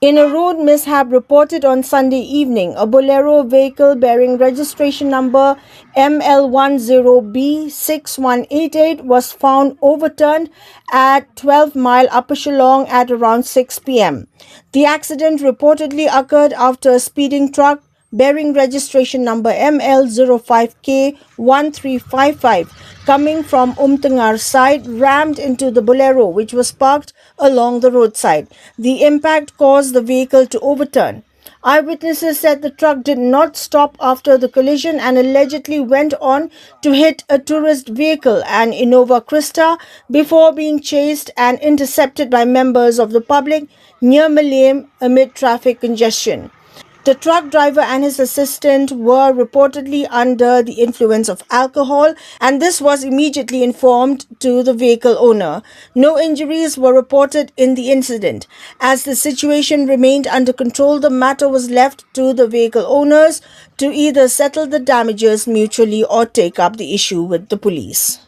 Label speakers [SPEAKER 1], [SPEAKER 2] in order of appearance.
[SPEAKER 1] In a road mishap reported on Sunday evening, a Bolero vehicle bearing registration number ML10B6188 was found overturned at 12 Mile Upper Shillong at around 6 p.m. The accident reportedly occurred after a speeding truck bearing registration number ML05K1355 coming from Umtangar side rammed into the Bolero, which was parked along the roadside. The impact caused the vehicle to overturn. Eyewitnesses said the truck did not stop after the collision and allegedly went on to hit a tourist vehicle, an Innova Krista, before being chased and intercepted by members of the public near Malayam amid traffic congestion. The truck driver and his assistant were reportedly under the influence of alcohol, and this was immediately informed to the vehicle owner. No injuries were reported in the incident. As the situation remained under control, the matter was left to the vehicle owners to either settle the damages mutually or take up the issue with the police.